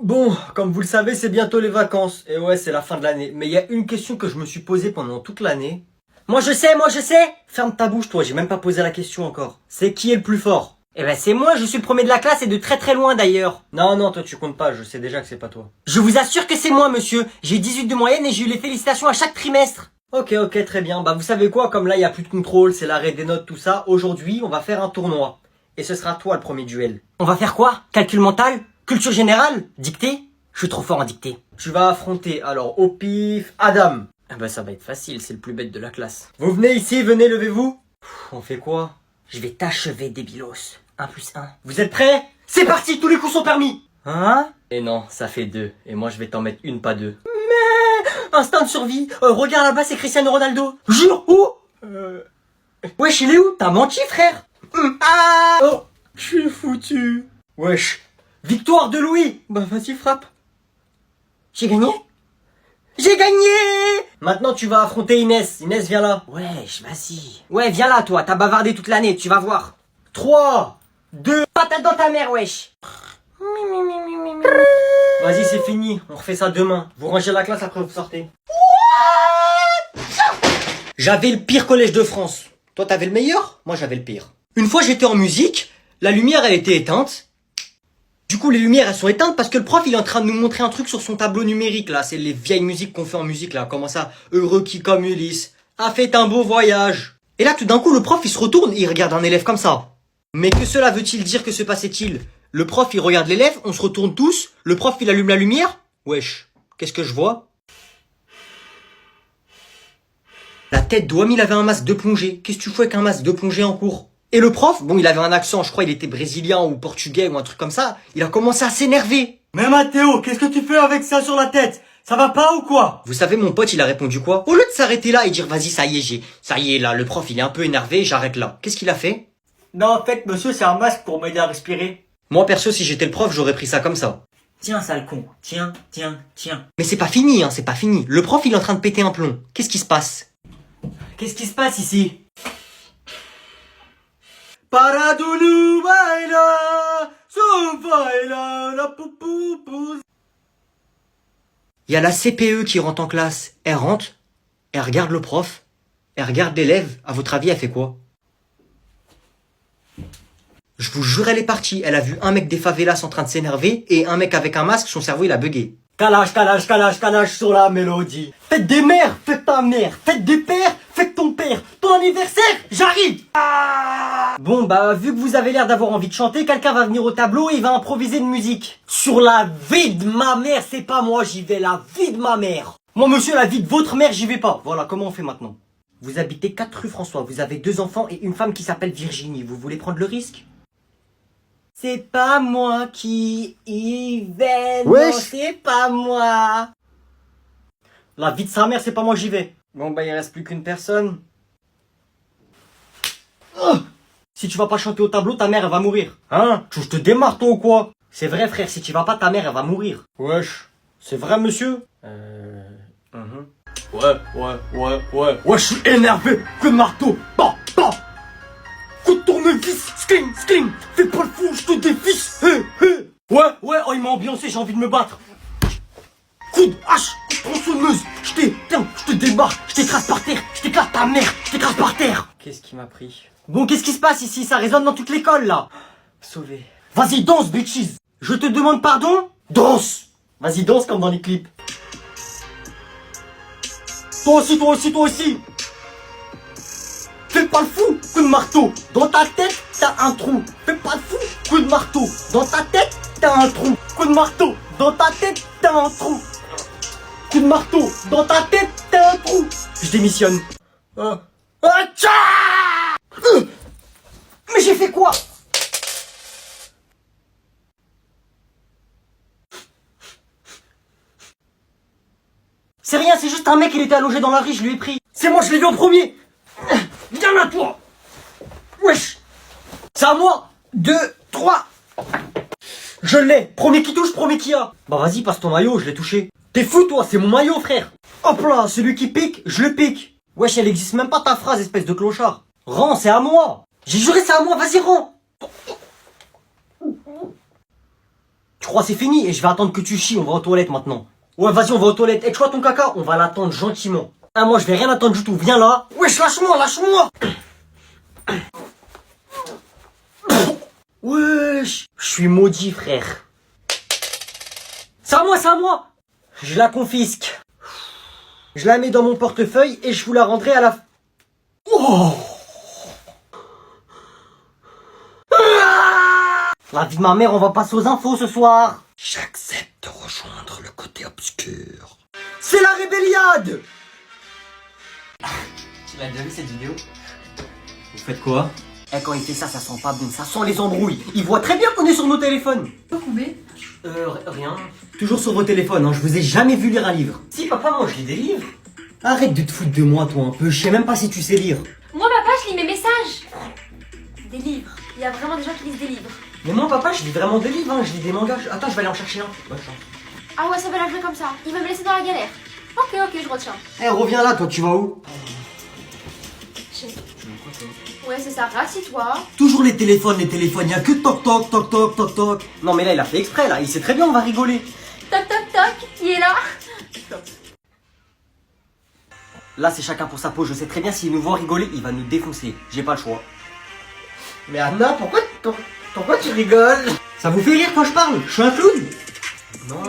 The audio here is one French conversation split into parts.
Bon, comme vous le savez, c'est bientôt les vacances. Et ouais, c'est la fin de l'année. Mais il y a une question que je me suis posée pendant toute l'année. Moi je sais. Ferme ta bouche toi, j'ai même pas posé la question encore. C'est qui est le plus fort? Eh ben c'est moi, je suis le premier de la classe et de très très loin d'ailleurs. Non, toi tu comptes pas, je sais déjà que c'est pas toi. Je vous assure que c'est moi monsieur. J'ai 18 de moyenne et j'ai eu les félicitations à chaque trimestre. Ok, très bien. Bah vous savez quoi, comme là il y a plus de contrôle, c'est l'arrêt des notes, tout ça. Aujourd'hui, on va faire un tournoi. Et ce sera toi le premier duel. On va faire quoi? Calcul mental? Culture générale? Dictée? Je suis trop fort en dictée. Tu vas affronter, alors au pif, Adam. Ah bah ça va être facile, c'est le plus bête de la classe. Vous venez ici, venez, levez-vous. On fait quoi? Je vais t'achever, débilos. 1 plus 1. Vous êtes prêts? C'est parti, tous les coups sont permis. Hein? Et non, ça fait 2. Et moi je vais t'en mettre une, pas 2. Mais instinct de survie. Regarde là-bas, c'est Cristiano Ronaldo. Jure, où? Wesh, il est où? T'as menti, frère. Ah oh, je suis foutu. Wesh. Victoire de Louis. Bah vas-y, frappe. J'ai gagné? J'ai gagné! Maintenant tu vas affronter Inès. Inès, viens là. Wesh, vas-y. Ouais, viens là toi, t'as bavardé toute l'année, tu vas voir. 3, 2... Patate dans ta mère, wesh. Vas-y, c'est fini, on refait ça demain. Vous rangez la classe, après vous sortez. J'avais le pire collège de France. Toi t'avais le meilleur? Moi j'avais le pire. Une fois j'étais en musique, la lumière elle était éteinte. Du coup les lumières elles sont éteintes parce que le prof il est en train de nous montrer un truc sur son tableau numérique là. C'est les vieilles musiques qu'on fait en musique là. Comment ça? Heureux qui comme Ulysse a fait un beau voyage. Et là tout d'un coup le prof il se retourne et il regarde un élève comme ça. Mais que cela veut-il dire? Que se passait-il? Le prof il regarde l'élève, on se retourne tous. Le prof il allume la lumière. Wesh, qu'est-ce que je vois? La tête d'Ouam, il avait un masque de plongée. Qu'est-ce que tu fais avec un masque de plongée en cours? Et le prof, bon, il avait un accent, je crois, il était brésilien ou portugais ou un truc comme ça. Il a commencé à s'énerver. Mais Mathéo, qu'est-ce que tu fais avec ça sur la tête? Ça va pas ou quoi? Vous savez, mon pote, il a répondu quoi? Au lieu de s'arrêter là et dire, vas-y, ça y est, ça y est, là, le prof, il est un peu énervé, j'arrête là. Qu'est-ce qu'il a fait? Non, en fait, monsieur, c'est un masque pour m'aider à respirer. Moi, perso, si j'étais le prof, j'aurais pris ça comme ça. Tiens, sale con. Tiens. Mais c'est pas fini, c'est pas fini. Le prof, il est en train de péter un plomb. Qu'est-ce qui se passe? Qu'est-ce qui se passe ici? Paradulu baila, su baila, la poupou. Il y a la CPE qui rentre en classe. Elle rentre, elle regarde le prof, elle regarde l'élève. À votre avis, elle fait quoi? Je vous jure, elle est partie. Elle a vu un mec des favelas en train de s'énerver et un mec avec un masque, son cerveau il a bugué. Calage sur la mélodie. Faites des mères, faites ta mère. Faites des pères, faites ton père. Ton anniversaire, j'arrive. Bon bah vu que vous avez l'air d'avoir envie de chanter, quelqu'un va venir au tableau et il va improviser une musique. Sur la vie de ma mère, c'est pas moi, j'y vais, la vie de ma mère. Moi monsieur, la vie de votre mère, j'y vais pas. Voilà, comment on fait maintenant? Vous habitez 4 rue François, vous avez 2 enfants et une femme qui s'appelle Virginie. Vous voulez prendre le risque? C'est pas moi qui y vais, non, c'est pas moi. La vie de sa mère, c'est pas moi, j'y vais. Bon bah il reste plus qu'une personne. Oh, si tu vas pas chanter au tableau, ta mère elle va mourir. Hein? Je te démarre toi ou quoi? C'est vrai frère, si tu vas pas, ta mère elle va mourir. Wesh, c'est vrai monsieur? Ouais, je suis énervé. Coup de marteau. Coup de tournevis, skling, fais pas le fou, je te dévisse. Ouais, oh il m'a ambiancé, j'ai envie de me battre. Coup de hache, coup de tronçonneuse, je te débarque, je t'écrase par terre, je t'éclate ta mère, je t'écrase par terre. Qu'est-ce qui m'a pris? Bon, qu'est-ce qui se passe ici? Ça résonne dans toute l'école là. Sauvé. Vas-y, danse, bitches. Je te demande pardon? Danse. Vas-y, danse comme dans les clips. Toi aussi. Fais pas le fou, coup de marteau. Dans ta tête, t'as un trou. Fais pas le fou, coup de marteau. Dans ta tête, t'as un trou. Coup de marteau. Dans ta tête, t'as un trou. Coup de marteau. Dans ta tête, t'as un trou. Je démissionne. Mais j'ai fait quoi? C'est rien, c'est juste un mec, il était allongé dans la rue, je lui ai pris. C'est moi, je l'ai vu en premier. Viens là, toi. Wesh. C'est à moi. 2, 3. Je l'ai. Premier qui touche, premier qui a. Bah vas-y, passe ton maillot, je l'ai touché. T'es fou, toi, c'est mon maillot, frère. Hop là, celui qui pique, je le pique. Wesh, elle existe même pas ta phrase, espèce de clochard. Rends, c'est à moi. J'ai juré, c'est à moi, vas-y, rends. Tu crois c'est fini et je vais attendre que tu chies, on va aux toilettes maintenant. Ouais, vas-y, on va aux toilettes. Et tu vois ton caca, on va l'attendre gentiment. Ah, moi, je vais rien attendre du tout. Viens là. Wesh, lâche-moi, lâche-moi. Wesh. Je suis maudit, frère. C'est à moi, c'est à moi. Je la confisque. Je la mets dans mon portefeuille et je vous la rendrai à la... Oh. La vie de ma mère, on va passer aux infos ce soir. J'accepte de rejoindre le côté obscur. C'est la rébelliade. Tu l'as déjà vu cette vidéo? Vous faites quoi? Eh, quand il fait ça, ça sent pas bon, ça sent les embrouilles. Il voit très bien qu'on est sur nos téléphones. Pourquoi combé? Rien. Toujours sur vos téléphones, hein. Je vous ai jamais vu lire un livre. Si, papa, moi je lis des livres. Arrête de te foutre de moi, toi, un peu. Je sais même pas si tu sais lire. Moi, papa, je lis mes messages. Des livres. Il y a vraiment des gens qui lisent des livres. Mais moi, papa, je lis vraiment des livres, hein. Je lis des mangas. Attends, je vais aller en chercher un. Bonne chance. Ah ouais, ça va la jouer comme ça. Il va me laisser dans la galère. Ok, je retiens. Eh, reviens là, toi, tu vas où? Ouais, c'est ça, rassis-toi. Toujours les téléphones, y'a que toc toc toc toc toc toc. Non mais là il a fait exprès là, il sait très bien on va rigoler. Toc toc toc, il est là. Là c'est chacun pour sa peau, je sais très bien s'il nous voit rigoler, il va nous défoncer. J'ai pas le choix. Mais Anna, pourquoi tu rigoles? Ça vous fait rire quand je parle? Je suis un clown? Non.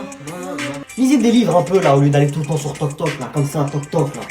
Lisez des livres un peu là, au lieu d'aller tout le temps sur toc toc là, comme ça, toc toc là.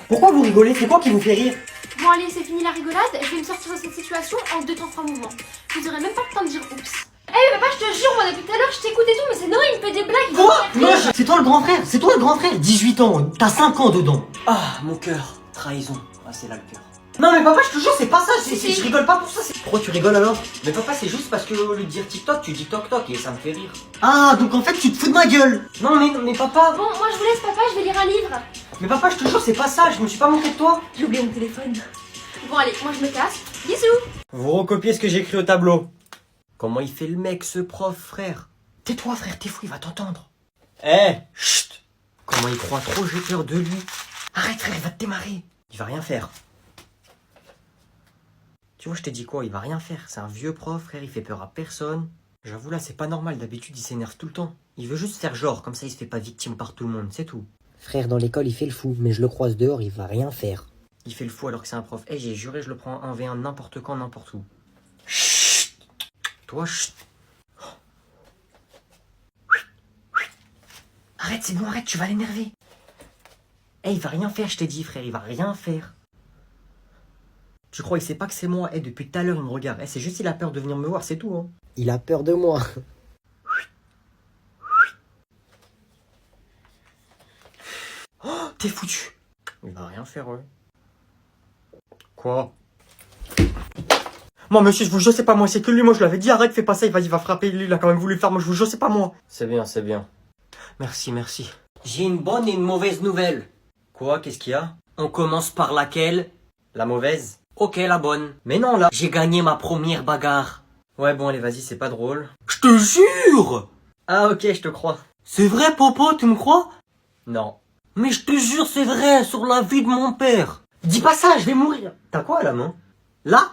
Pourquoi vous rigolez? C'est quoi qui vous fait rire? Bon allez, c'est fini la rigolade. Je vais me sortir de cette situation en 2 temps 3 mouvements. Vous aurez même pas le temps de dire oups. Eh papa, je te jure, moi depuis tout à l'heure, je t'écoute et tout, mais c'est Noé, il me fait des blagues. Quoi? C'est toi le grand frère, c'est toi le grand frère. 18 ans, t'as 5 ans dedans. Ah, mon cœur, trahison. Ah, c'est là le cœur. Non mais papa, je te jure, c'est pas ça, je rigole pas pour ça. Pourquoi tu rigoles alors? Mais papa, c'est juste parce que au lieu de dire TikTok, tu dis toc toc et ça me fait rire. Ah, donc en fait, tu te fous de ma gueule. Non mais papa. Bon, moi je vous laisse papa, je vais lire un livre. Mais papa, je te jure, c'est pas ça, je me suis pas moqué de toi. J'ai oublié mon téléphone. Bon allez, moi je me casse. Bisous. Vous recopiez ce que j'ai écrit au tableau. Comment il fait le mec, ce prof, frère? Tais-toi, frère, t'es fou, il va t'entendre. Eh, chut. Comment il croit trop, j'ai peur de lui. Arrête, frère, il va te démarrer. Il va rien faire. Tu vois, je t'ai dit quoi? Il va rien faire. C'est un vieux prof, frère, il fait peur à personne. J'avoue, là, c'est pas normal. D'habitude, il s'énerve tout le temps. Il veut juste faire genre, comme ça, il se fait pas victime par tout le monde, c'est tout. Frère, dans l'école, il fait le fou, mais je le croise dehors, il va rien faire. Il fait le fou alors que c'est un prof. Eh, j'ai juré, je le prends en 1v1 n'importe quand, n'importe où. Chut. Toi, chut. Arrête, c'est bon, arrête, tu vas l'énerver. Eh, il va rien faire, je t'ai dit, frère, il va rien faire. Tu crois, il sait pas que c'est moi? Eh, depuis tout à l'heure, il me regarde. Eh, c'est juste il a peur de venir me voir, c'est tout, hein. Il a peur de moi. Oh, t'es foutu. Il va rien faire, ouais. Quoi? Moi, monsieur, je vous jure, c'est pas moi, c'est que lui. Moi, je lui avais dit, arrête, fais pas ça, il va frapper. Lui, il a quand même voulu le faire. Moi, je vous jure, c'est pas moi. C'est bien, c'est bien. Merci. J'ai une bonne et une mauvaise nouvelle. Quoi? Qu'est-ce qu'il y a? On commence par laquelle? La mauvaise? Ok, la bonne. Mais non, là, j'ai gagné ma première bagarre. Ouais, bon, allez, vas-y, c'est pas drôle. Je te jure! Ah, ok, je te crois. C'est vrai, Popo, tu me crois? Non. Mais je te jure, c'est vrai, sur la vie de mon père. Dis pas ça, je vais mourir. T'as quoi à la main? Là?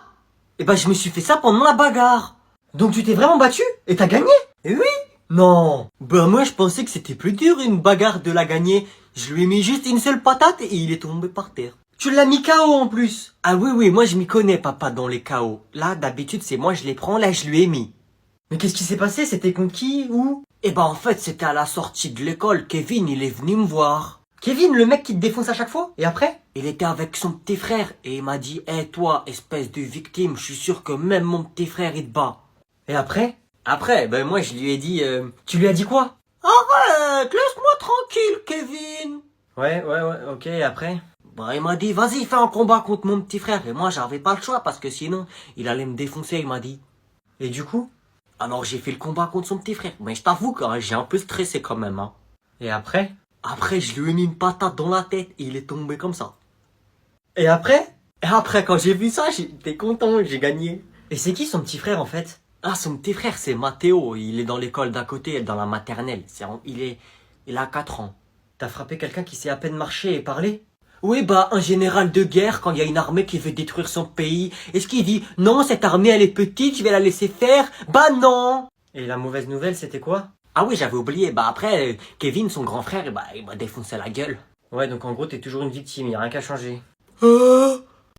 Eh ben, je me suis fait ça pendant la bagarre. Donc tu t'es vraiment battu? Et t'as gagné? Eh oui? Non. Ben moi, je pensais que c'était plus dur, une bagarre de la gagner. Je lui ai mis juste une seule patate et il est tombé par terre. Tu l'as mis KO en plus. Ah oui, moi je m'y connais, papa, dans les KO. Là, d'habitude, c'est moi, je les prends, là, je lui ai mis. Mais qu'est-ce qui s'est passé? C'était contre qui? Où? Eh ben, en fait, c'était à la sortie de l'école. Kevin, il est venu me voir. Kevin, le mec qui te défonce à chaque fois? Et après? Il était avec son petit frère et il m'a dit, hé toi, espèce de victime, je suis sûr que même mon petit frère il te bat. Et après? Après, ben moi je lui ai dit, tu lui as dit quoi? Arrête, laisse-moi tranquille, Kevin. Ouais, ok, et après? Bah il m'a dit, vas-y, fais un combat contre mon petit frère. Et moi j'avais pas le choix parce que sinon, il allait me défoncer, il m'a dit. Et du coup? Alors j'ai fait le combat contre son petit frère. Mais je t'avoue que j'ai un peu stressé quand même, hein. Et après? Après, je lui ai mis une patate dans la tête et il est tombé comme ça. Et après? Et après, quand j'ai vu ça, j'étais content, j'ai gagné. Et c'est qui son petit frère en fait? Ah, son petit frère, c'est Mathéo. Il est dans l'école d'à côté, dans la maternelle. Il a 4 ans. T'as frappé quelqu'un qui sait à peine marcher et parler? Oui, bah, un général de guerre, quand il y a une armée qui veut détruire son pays, est-ce qu'il dit, non, cette armée, elle est petite, je vais la laisser faire? Bah non! Et la mauvaise nouvelle, c'était quoi? Ah oui, j'avais oublié, bah après, Kevin, son grand frère, bah, il m'a défoncé la gueule. Ouais, donc en gros, t'es toujours une victime, y a rien qu'à changer.